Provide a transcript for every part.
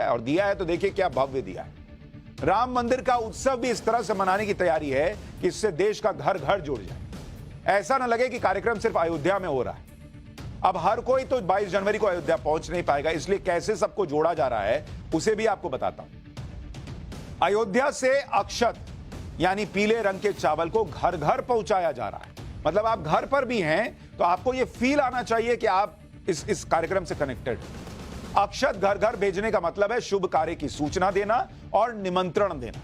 है, और दिया है तो देखिए क्या भव्य दिया है। राम मंदिर का उत्सव भी इस तरह से मनाने की तैयारी है कि इससे देश का घर घर जुड़ जाए। ऐसा ना लगे कि कार्यक्रम सिर्फ अयोध्या में हो रहा है। अब हर कोई तो 22 जनवरी को अयोध्या पहुंच नहीं पाएगा, इसलिए कैसे सबको जोड़ा जा रहा है उसे भी आपको बताता हूं। अयोध्या से अक्षत यानी पीले रंग के चावल को घर घर पहुंचाया जा रहा है। मतलब आप घर पर भी हैं तो आपको यह फील आना चाहिए कि आप इस कार्यक्रम से कनेक्टेड। अक्षत घर घर भेजने का मतलब है शुभ कार्य की सूचना देना और निमंत्रण देना।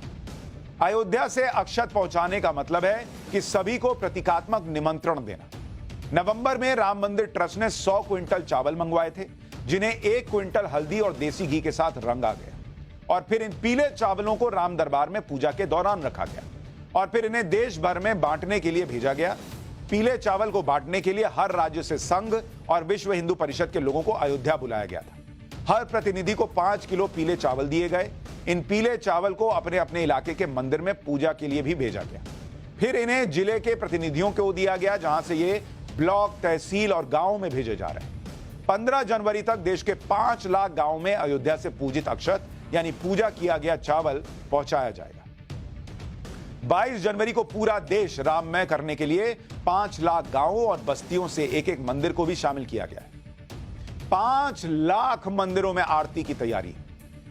अयोध्या से अक्षत पहुंचाने का मतलब है कि सभी को प्रतीकात्मक निमंत्रण देना। नवंबर में राम मंदिर ट्रस्ट ने 100 क्विंटल चावल मंगवाए थे, जिन्हें 1 क्विंटल हल्दी और देसी घी के साथ रंगा गया, और फिर इन पीले चावलों को राम दरबार में पूजा के दौरान रखा गया और फिर इन्हें देश भर में बांटने के लिए भेजा गया। पीले चावल को बांटने के लिए हर राज्य से संघ और विश्व हिंदू परिषद के लोगों को अयोध्या बुलाया गया था। हर प्रतिनिधि को 5 किलो पीले चावल दिए गए। इन पीले चावल को अपने अपने इलाके के मंदिर में पूजा के लिए भी भेजा गया। फिर इन्हें जिले के प्रतिनिधियों को दिया गया, जहां से ये ब्लॉक, तहसील और गांव में भेजे जा रहे हैं। 15 जनवरी तक देश के 5 लाख गांव में अयोध्या से पूजित अक्षत यानी पूजा किया गया चावल पहुंचाया जाएगा। 22 जनवरी को पूरा देश राममय करने के लिए 5 लाख गांवों और बस्तियों से एक एक मंदिर को भी शामिल किया गया है। 5 लाख मंदिरों में आरती की तैयारी,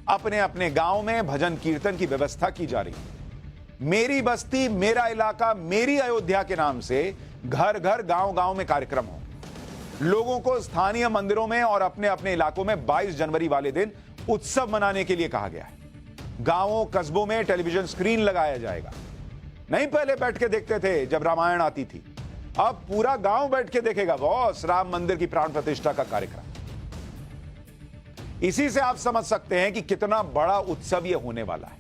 अपने अपने गांव में भजन कीर्तन की व्यवस्था की जा रही है। मेरी बस्ती मेरा इलाका मेरी अयोध्या के नाम से घर घर गांव गांव में कार्यक्रम हो। लोगों को स्थानीय मंदिरों में और अपने अपने इलाकों में 22 जनवरी वाले दिन उत्सव मनाने के लिए कहा गया है। गांवों कस्बों में टेलीविजन स्क्रीन लगाया जाएगा। नहीं पहले बैठ के देखते थे जब रामायण आती थी, अब पूरा गांव बैठ के देखेगा बॉस राम मंदिर की प्राण प्रतिष्ठा का कार्यक्रम। इसी से आप समझ सकते हैं कि कितना बड़ा उत्सव यह होने वाला है।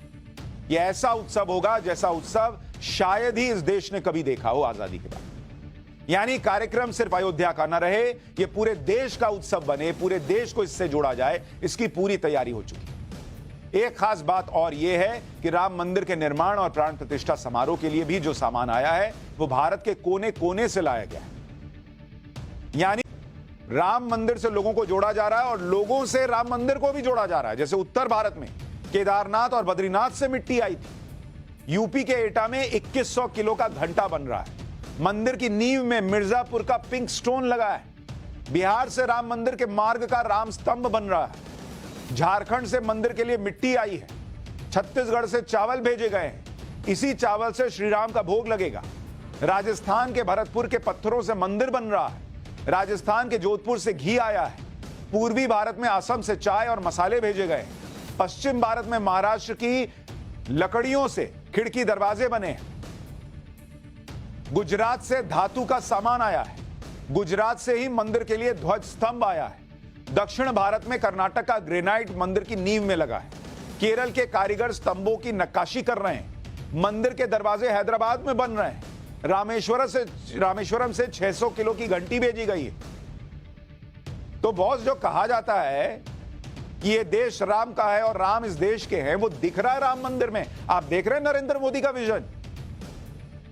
यह ऐसा उत्सव होगा जैसा उत्सव शायद ही इस देश ने कभी देखा हो आजादी के बाद। यानी कार्यक्रम सिर्फ अयोध्या का न रहे, यह पूरे देश का उत्सव बने, पूरे देश को इससे जोड़ा जाए, इसकी पूरी तैयारी हो चुकी है। एक खास बात और यह है कि राम मंदिर के निर्माण और प्राण प्रतिष्ठा समारोह के लिए भी जो सामान आया है वो भारत के कोने कोने से लाया गया है। यानी राम मंदिर से लोगों को जोड़ा जा रहा है और लोगों से राम मंदिर को भी जोड़ा जा रहा है। जैसे उत्तर भारत में केदारनाथ और बद्रीनाथ से मिट्टी आई थी, यूपी के एटा में 2100 किलो का घंटा बन रहा है। मंदिर की नींव में मिर्जापुर का पिंक स्टोन लगा है। बिहार से राम मंदिर के मार्ग का राम स्तंभ बन रहा है। झारखंड से मंदिर के लिए मिट्टी आई है। छत्तीसगढ़ से चावल भेजे गए हैं, इसी चावल से श्री राम का भोग लगेगा। राजस्थान के भरतपुर के पत्थरों से मंदिर बन रहा है। राजस्थान के जोधपुर से घी आया है। पूर्वी भारत में असम से चाय और मसाले भेजे गए। पश्चिम भारत में महाराष्ट्र की लकड़ियों से खिड़की दरवाजे बने हैं। गुजरात से धातु का सामान आया है। गुजरात से ही मंदिर के लिए ध्वज स्तंभ आया है। दक्षिण भारत में कर्नाटक का ग्रेनाइट मंदिर की नींव में लगा है। केरल के कारीगर स्तंभों की नक्काशी कर रहे हैं। मंदिर के दरवाजे हैदराबाद में बन रहे हैं। रामेश्वरम से 600 किलो की घंटी भेजी गई है। तो बॉस जो कहा जाता है कि ये देश राम का है और राम इस देश के हैं, वो दिख रहा है राम मंदिर में। आप देख रहे हैं नरेंद्र मोदी का विजन।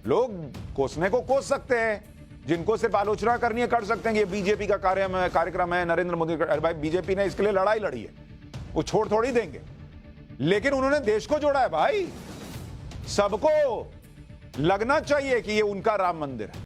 लोग कोसने को कोस सकते हैं, जिनको सिर्फ आलोचना करनी है कर सकते हैं कि ये बीजेपी का कार्यक्रम है, नरेंद्र मोदी का। अरे भाई, बीजेपी ने इसके लिए लड़ाई लड़ी है, वो छोड़ थोड़ी देंगे। लेकिन उन्होंने देश को जोड़ा है भाई। सबको लगना चाहिए कि ये उनका राम मंदिर है।